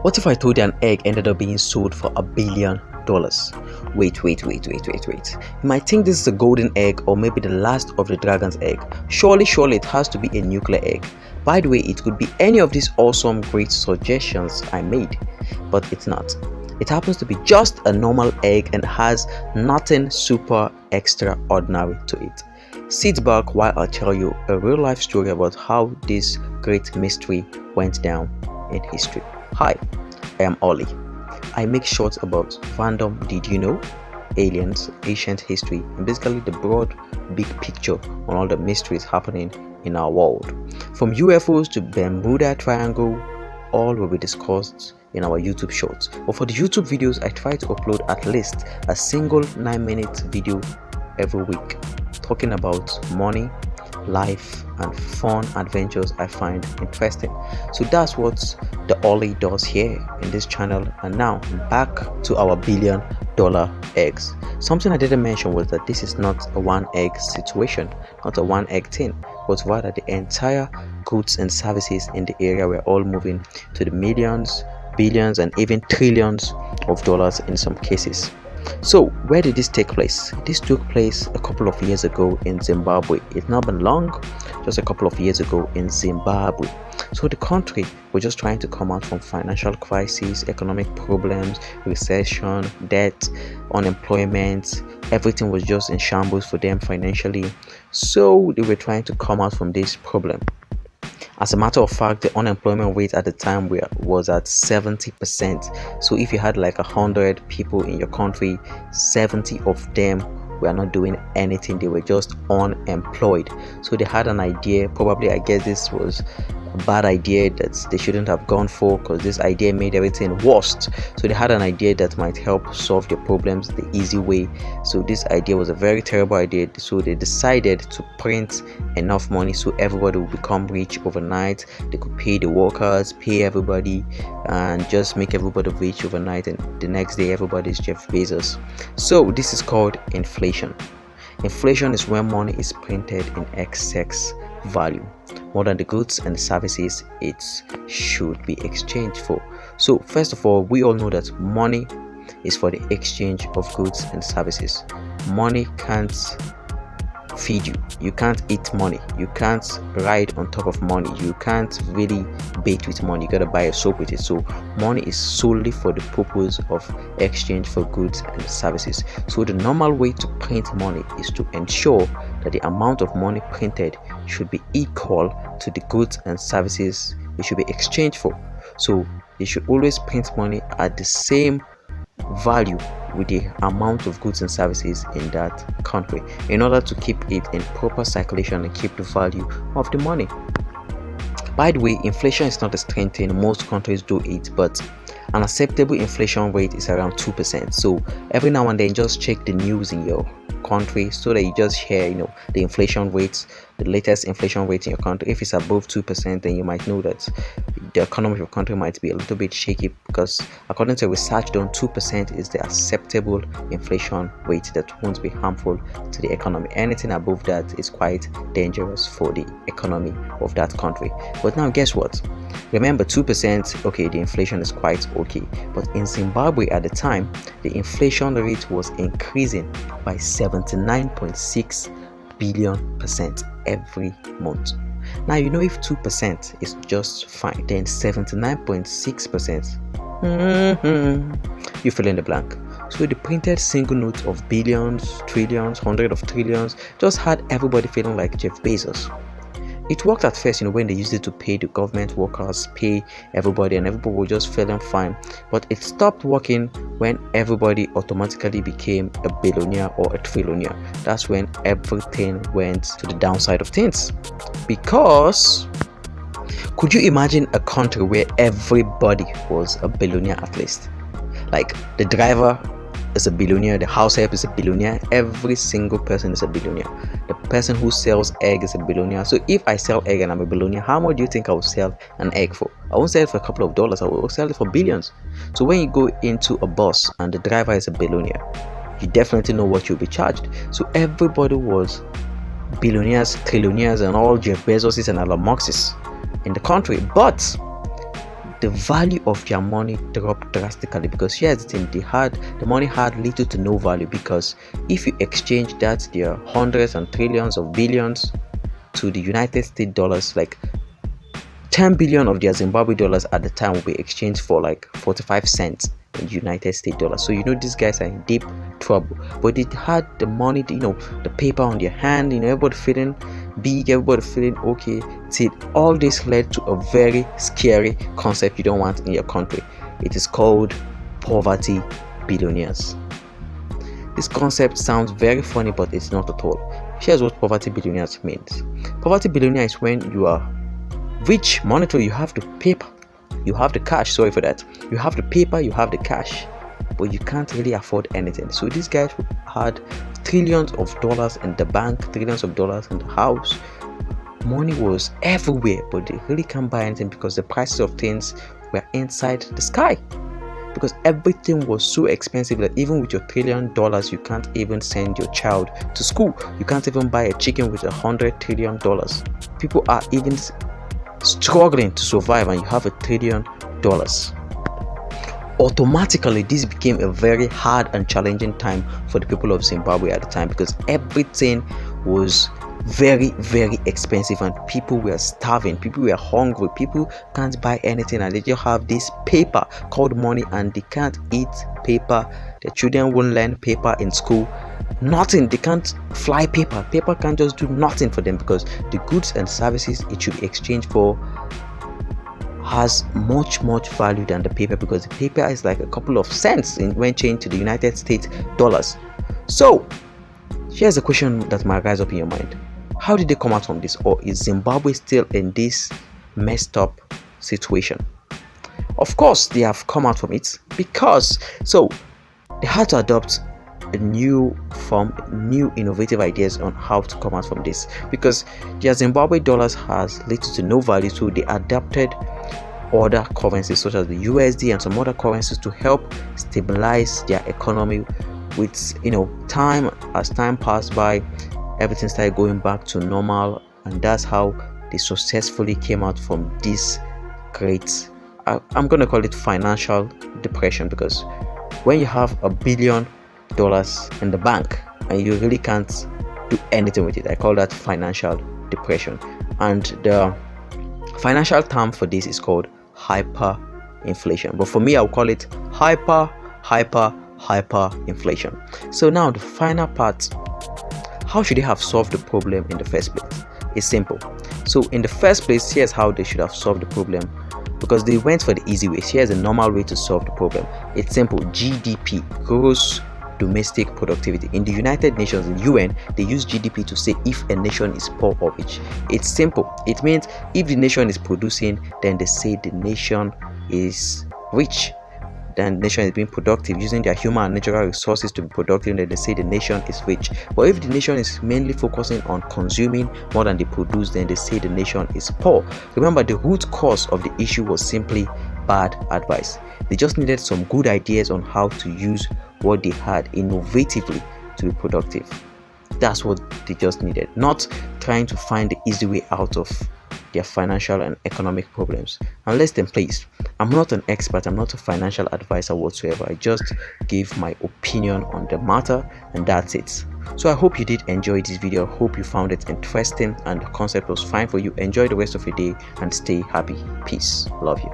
What if I told you an egg ended up being sold for $1 billion? Wait. You might think this is a golden egg or maybe the last of the dragon's egg. Surely it has to be a nuclear egg. By the way, it could be any of these awesome, great suggestions I made, but it's not. It happens to be just a normal egg and has nothing super extraordinary to it. Sit back while I tell you a real life story about how this great mystery went down in history. Hi, I am Ollie. I make shorts about random did you know, aliens, ancient history, and basically the broad big picture on all the mysteries happening in our world. From UFOs to Bermuda Triangle, all will be discussed in our YouTube shorts. But for the YouTube videos, I try to upload at least a single 9-minute video every week talking about money, life, and fun adventures I find interesting. So that's what the Ollie does here in this channel. And now back to our $1 billion eggs. Something I didn't mention was that this is not a one egg situation, not a one egg thing, but rather the entire goods and services in the area were all moving to the millions, billions, and even trillions of dollars in some cases. So where did this take place? This took place a couple of years ago in Zimbabwe. It's not been long, just a couple of years ago in Zimbabwe. So the country was just trying to come out from financial crisis, economic problems, recession, debt, unemployment. Everything was just in shambles for them financially. So they were trying to come out from this problem. As a matter of fact, the unemployment rate at the time was at 70%. So if you had like 100 people in your country, 70 of them were not doing anything. They were just unemployed. So they had an idea, probably I guess this was a bad idea that they shouldn't have gone for, because this idea made everything worse. So they had an idea that might help solve their problems the easy way. So this idea was a very terrible idea. So they decided to print enough money so everybody would become rich overnight. They could pay the workers, pay everybody, and just make everybody rich overnight, and the next day everybody is Jeff Bezos. So this is called inflation. Inflation is when money is printed in excess value, more than the goods and services it should be exchanged for. So first of all, we all know that money is for the exchange of goods and services. Money can't feed you. You can't eat money. You can't ride on top of money. You can't really bait with money. You gotta buy a soap with it. So money is solely for the purpose of exchange for goods and services. So the normal way to print money is to ensure that the amount of money printed should be equal to the goods and services it should be exchanged for. So they should always print money at the same value with the amount of goods and services in that country, in order to keep it in proper circulation and keep the value of the money. By the way, inflation is not a strange thing. Most countries do it, but an acceptable inflation rate is around 2%. So every now and then just check the news in your country so that you just hear the inflation rates, the latest inflation rate in your country. If it's above 2%, then you might know that the economy of your country might be a little bit shaky, because according to research done, 2% is the acceptable inflation rate that won't be harmful to the economy. Anything above that is quite dangerous for the economy of that country. But now guess what? Remember, 2%, okay, the inflation is quite okay. But in Zimbabwe at the time, the inflation rate was increasing by 79.6 billion% every month. Now, if 2% is just fine, then 79.6%, you fill in the blank. So the printed single note of billions, trillions, hundreds of trillions just had everybody feeling like Jeff Bezos. It worked at first, when they used it to pay the government workers, pay everybody, and everybody was just feeling fine. But it stopped working when everybody automatically became a billionaire or a trillionaire. That's when everything went to the downside of things. Because could you imagine a country where everybody was a billionaire at least? Like the driver is a billionaire, the house help is a billionaire, every single person is a billionaire. The person who sells egg is a billionaire. So if I sell egg and I'm a billionaire, how much do you think I will sell an egg for? I won't sell it for a couple of dollars, I will sell it for billions. So when you go into a bus and the driver is a billionaire, you definitely know what you'll be charged. So everybody was billionaires, trillionaires, and all Jeff Bezos and Elon Musk's in the country. But the value of their money dropped drastically. Because here's the thing, the money had little to no value, because if you exchange that their hundreds and trillions of billions to the United States dollars, like 10 billion of their Zimbabwe dollars at the time will be exchanged for like 45 cents in United States dollars. So these guys are in deep trouble. But they had the money, the paper on their hand, everybody feeling big, everybody feeling okay. Till all this led to a very scary concept you don't want in your country. It is called poverty billionaires. This concept sounds very funny, but it's not at all. Here's what poverty billionaires means. Poverty billionaire is when you are rich monetarily, you have the paper, you have the cash, sorry for that, you have the paper, you have the cash, but you can't really afford anything. So these guys had trillions of dollars in the bank, trillions of dollars in the house, money was everywhere, but they really can't buy anything because the prices of things were inside the sky, because everything was so expensive that even with your $1 trillion you can't even send your child to school. You can't even buy a chicken with $100 trillion. People are even struggling to survive, and you have $1 trillion. Automatically, this became a very hard and challenging time for the people of Zimbabwe at the time, because everything was very, very expensive and people were starving, people were hungry, people can't buy anything, and they just have this paper called money, and they can't eat paper. Their children won't learn paper in school. Nothing. They can't fly paper. Paper can't just do nothing for them, because the goods and services it should be exchanged for has much value than the paper, because the paper is like a couple of cents when changed to the United States dollars. So here's a question that might rise up in your mind: how did they come out from this? Or is Zimbabwe still in this messed up situation? Of course they have come out from it, because they had to adopt a new form, new innovative ideas on how to come out from this, because their Zimbabwe dollars has little to no value. So they adapted other currencies such as the USD and some other currencies to help stabilize their economy. With time, as time passed by, everything started going back to normal, and that's how they successfully came out from this great, I'm gonna call it financial depression, because when you have $1 billion in the bank and you really can't do anything with it, I call that financial depression. And the financial term for this is called hyperinflation, but for me I'll call it hyperinflation. So now the final part: how should they have solved the problem in the first place? It's simple. So in the first place, here's how they should have solved the problem, because they went for the easy way. Here's a normal way to solve the problem. It's simple: GDP, gross domestic productivity. In the United Nations, in UN, they use GDP to say if a nation is poor or rich. It's simple. It means if the nation is producing, then they say the nation is rich. Then the nation is being productive, using their human and natural resources to be productive, then they say the nation is rich. But if the nation is mainly focusing on consuming more than they produce, then they say the nation is poor. Remember, the root cause of the issue was simply bad advice. They just needed some good ideas on how to use what they had innovatively to be productive. That's what they just needed, not trying to find the easy way out of their financial and economic problems. And listen, please, I'm not an expert, I'm not a financial advisor whatsoever. I just give my opinion on the matter, and that's it. So I hope you did enjoy this video. I hope you found it interesting and the concept was fine for you. Enjoy the rest of your day and stay happy. Peace. Love you.